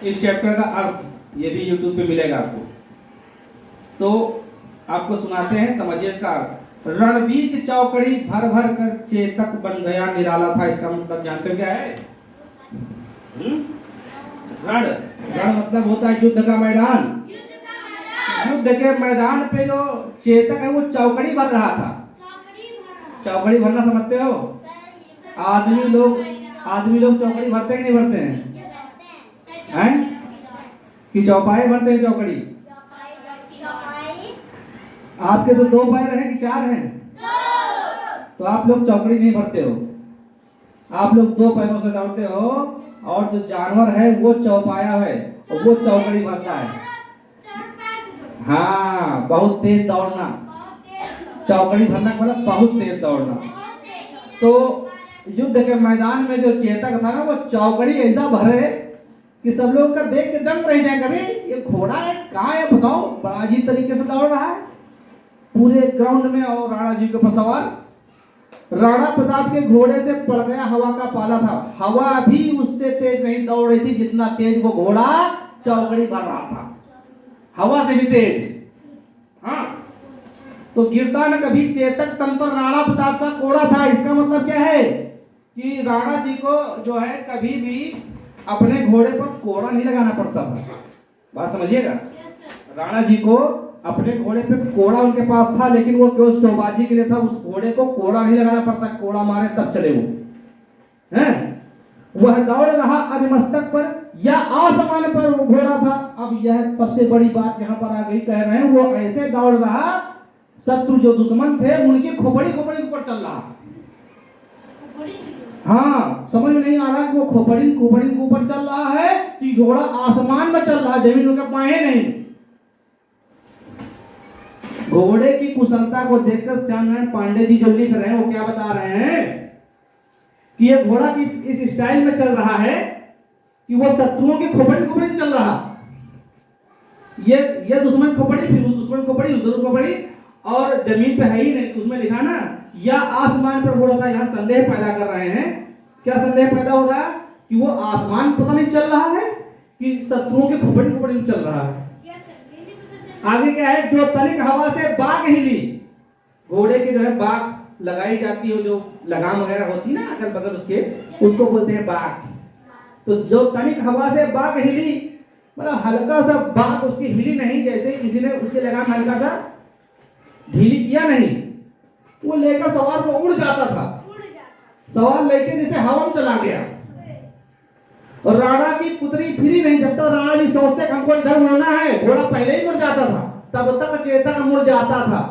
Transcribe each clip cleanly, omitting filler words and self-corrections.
इस चैप्टर का अर्थ ये भी YouTube पे मिलेगा आपको। तो आपको सुनाते हैं, समझिए इसका अर्थ। रणबीच चौकड़ी भर भर कर चेतक बन गया निराला था। इसका मतलब जानते हो क्या है? रण रण मतलब होता है युद्ध का मैदान। युद्ध के मैदान पे जो चेतक है वो चौकड़ी भर रहा था। चौकड़ी भरना समझते हो? आदमी लोग चौकड़ी भरते हैं कि नहीं भरते हैं? कि चौपाई भरते हैं चौकड़ी? आपके तो 2 पैर हैं कि 4 हैं? तो आप लोग चौकड़ी नहीं भरते हो, आप लोग 2 पैरों से दौड़ते हो। और जो जानवर है वो चौपाया है और वो चौकड़ी भरता है। हाँ, बहुत तेज दौड़ना। चौकड़ी भरना मतलब बहुत तेज दौड़ना। तो युद्ध के मैदान में जो चेतक था ना वो चौकड़ी ऐसा भरे कि सब लोग का देख के दंग रह जाए। कभी ये घोड़ा है कहाँ है बताओ, बड़ा अजीब तरीके से दौड़ रहा है पूरे ग्राउंड में। और राणा जी के ऊपर सवार। राणा प्रताप के घोड़े से पड़ गया हवा का पाला था। हवा भी उससे तेज नहीं दौड़ रही थी जितना तेज वो घोड़ा चौकड़ी भर रहा था, हवा से भी तेज। हाँ, तो गिरता न कभी चेतक तन पर राणा प्रताप का कोड़ा था। इसका मतलब क्या है कि राणा जी को जो है कभी भी अपने घोड़े पर कोड़ा नहीं लगाना पड़ता था। बात समझिएगा, राणा जी को अपने घोड़े पे कोड़ा उनके पास था, लेकिन वो केवल शोबाजी के लिए था। उस घोड़े को कोड़ा नहीं लगाना पड़ता, कोड़ा मारे तब चले वो हैं। वह दौड़ रहा अभिमस्तक पर या आसमान पर वो घोड़ा था। अब यह सबसे बड़ी बात यहाँ पर आ गई, कह रहे हैं वो ऐसे दौड़ रहा, शत्रु जो दुश्मन थे उनकी खोपड़ी खोपड़ी ऊपर चल रहा। हाँ, समझ में नहीं आ रहा कि वो खोपड़ी खोपड़ी के ऊपर चल रहा है कि घोड़ा आसमान में चल रहा है, जमीन में पाए नहीं। घोड़े की कुशलता को देखकर श्यामनारायण पांडे जी जो लिख रहे हैं वो क्या बता रहे हैं कि ये घोड़ा इस स्टाइल में चल रहा है कि वो शत्रुओं की खोपड़ी खोपड़ी चल रहा। ये दुश्मन खोपड़ी, फिर उस दुश्मन खोपड़ी, उधर खोपड़ी, और जमीन पे है ही नहीं। उसमें लिखा ना या आसमान पर घोड़ा था। यहाँ संदेह पैदा कर रहे हैं। क्या संदेह पैदा हो रहा है कि वो आसमान पता नहीं चल रहा है कि शत्रुओं के खोपड़ी खोपड़ी में चल रहा है। आगे क्या है, जो तनिक हवा से बाग हिली। घोड़े की जो है बाग लगाई जाती है, जो लगाम वगैरह होती है ना अगल बगल उसके, उसको बोलते हैं बाग। तो जो तनिक हवा से बाग हिली मतलब हल्का सा बाग उसकी हिली नहीं, जैसे किसी ने उसके लगाम हल्का सा ढीली किया नहीं, वो लेकर सवार को उड़ जाता था। सवार लेके जैसे हवा में चला गया। और राणा की पुत्री फिरी नहीं। जब तक राणा जी सोचते कि हमको इधर मुड़ना है, घोड़ा पहले ही मुड़ जाता था, तब तक चेतक मुड़ जाता था।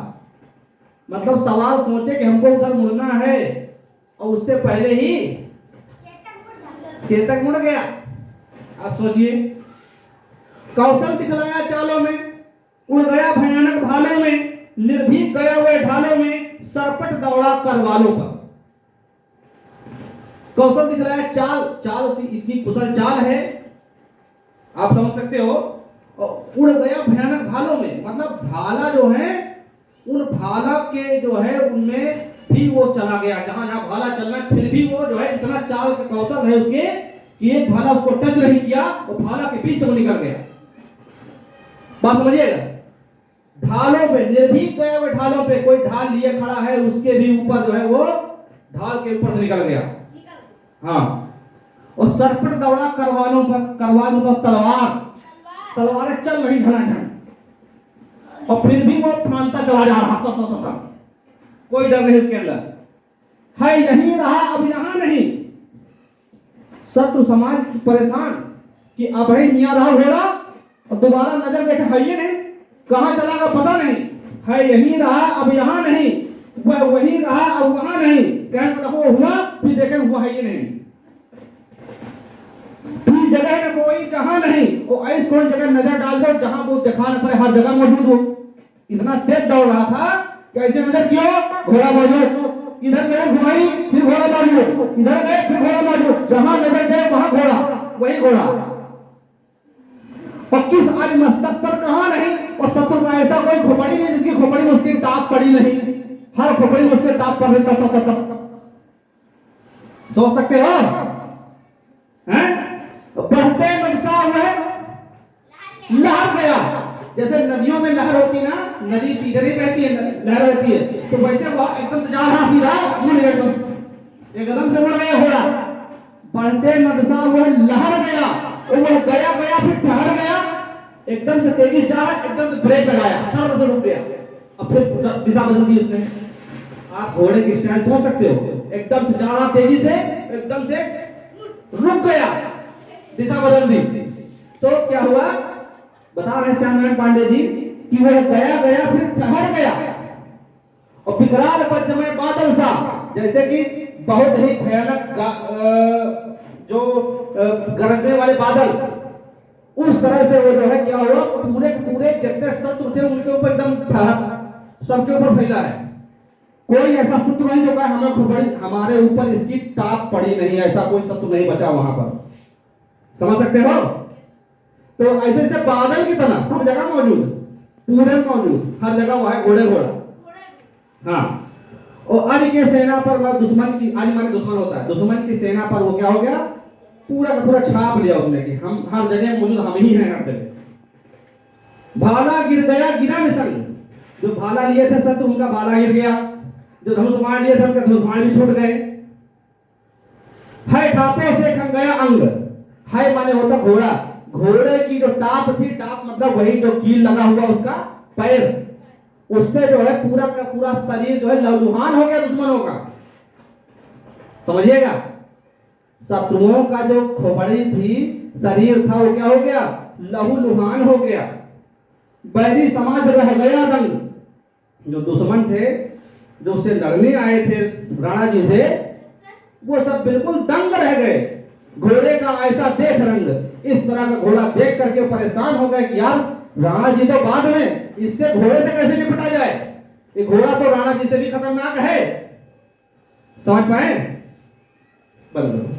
मतलब सवार सोचे कि हमको उधर मुड़ना है और उससे पहले ही चेतक मुड़ गया। आप सोचिए, कौशल दिखलाया चालों में, उड़ गया भयानक भालों में, निर्भीक गया हुए ढालों में, सरपट दौड़ा करवालों पर। कौशल दिखलाया चाल उसकी इतनी कुशल चाल है, आप समझ सकते हो। और उड़ गया भयानक भालों में, मतलब भाला जो है उन भाला के जो है उनमें भी वो चला गया। जहां जहां भाला चलना फिर भी वो जो है इतना चाल का कौशल है उसके कि एक भाला उसको टच नहीं किया और भाला के बीच से वो निकल गया। बात समझिएगा। ढालों पे निर्भीक गया हुए ढालों पे, कोई ढाल लिए खड़ा है उसके भी ऊपर जो है वो ढाल के ऊपर से निकल गया। हाँ, और सरपट दौड़ा करवालों पर। करवाल मतलब तलवारें चल रही घनाघन, और फिर भी वो फांता चला जा रहा। कोई डर नहीं उसके अंदर। है यहीं रहा अब यहाँ नहीं। शत्रु समाज परेशान कि अब है यहाँ रहा घोड़ा और दोबारा नजर देखे है ये नहीं, कहाँ चला गया पता नहीं। है यहीं रहा अब यहाँ नहीं, वह वहीं रहा अब वहां नहीं। कहने मतलब वो हुआ फिर देखे हुआ है ये नहीं। फिर जगह न कोई जहां नहीं, वो ऐसी कोई जगह नजर डाल दो जहां वो दिखा न पड़े, हर जगह मौजूद हो। इतना तेज दौड़ रहा था कि ऐसे नजर किया घोड़ा मौजूद, इधर गए घुमाई फिर घोड़ा मौजूद, इधर गए फिर घोड़ा मौजूद, जहां नजर गए वहां घोड़ा, वही घोड़ा। और किस आदि मस्तक पर कहा नहीं, और शत्रु का ऐसा कोई खोपड़ी नहीं जिसकी खोपड़ी में उसकी टाप पड़ी नहीं। हर खोपड़ी में उसके टाप पड़ रही। तब सोच सकते हो हैं? बढ़ते मनसा हुए लहर गया। जैसे नदियों में लहर होती ना, नदी सीधे नहीं बहती है, लहर रहती है, तो वैसे वो एकदम से जा रहा सीधा मुड़ गया, एकदम से मुड़ गया घोड़ा। बढ़ते नदसा वो लहर गया, और वो गया गया फिर ठहर गया, एकदम से तेजी जा रहा, एकदम से ब्रेक लगाया, सर से रुक गया, अब फिर दिशा बदल दी उसने। आप घोड़े की स्टाइल समझ सकते हो, एकदम से जा रहा तेजी से, एकदम से रुक गया, दिशा बदल दी। तो क्या हुआ, बता रहे श्याम नारायण पांडे जी कि वह गया गया फिर ठहर गया, और विकराल पंचमय बादल सा, जैसे कि बहुत ही भयानक जो गरजने वाले बादल, उस तरह से वो जो है क्या हुआ, पूरे पूरे जितने शत्रु थे उनके ऊपर एकदम ठहर, सबके ऊपर फैला है। कोई ऐसा शत्रु नहीं जो कहा हमें खुबड़ी, हमारे ऊपर इसकी टाप पड़ी नहीं, ऐसा कोई शत्रु नहीं बचा वहां पर। समझ सकते हो? तो ऐसे ऐसे बादल की तरह सब जगह मौजूद, पूरे मौजूद, हर जगह वह है घोड़े घोड़ा। हाँ, और आज के सेना पर वह दुश्मन की, आज माने दुश्मन होता है, दुश्मन की सेना पर वो क्या हो गया, पूरा का पूरा छाप लिया उसने कि हम हर जगह मौजूद, हम ही हैं हर जगह। भाला गिर गया गिरा निसंग, जो भाला लिए थे शत्रु उनका भाला गिर गया, जो धनुष बाण लिए थे उनके धनुष बाण भी छूट गए। है टापों से खन गया अंग, है माने होता घोड़ा, घोड़े की जो टाप थी, टाप मतलब वही जो कील लगा हुआ उसका पैर, उससे जो है पूरा का पूरा शरीर जो है लहूलुहान हो गया दुश्मनों का। समझिएगा, शत्रुओं का जो खोपड़ी थी, शरीर था, वो क्या हो गया, लहूलुहान हो गया। बैरी समाज रह गया दंग, जो दुश्मन थे, जो उससे लड़ने आए थे राणा जी से, वो सब बिल्कुल दंग रह गए। घोड़े का ऐसा देख रंग, इस तरह का घोड़ा देख करके परेशान हो गए कि यार राणा जी तो बाद में, इससे घोड़े से कैसे निपटा जाए, ये घोड़ा तो राणा जी से भी खतरनाक है। समझ पाए? बंद।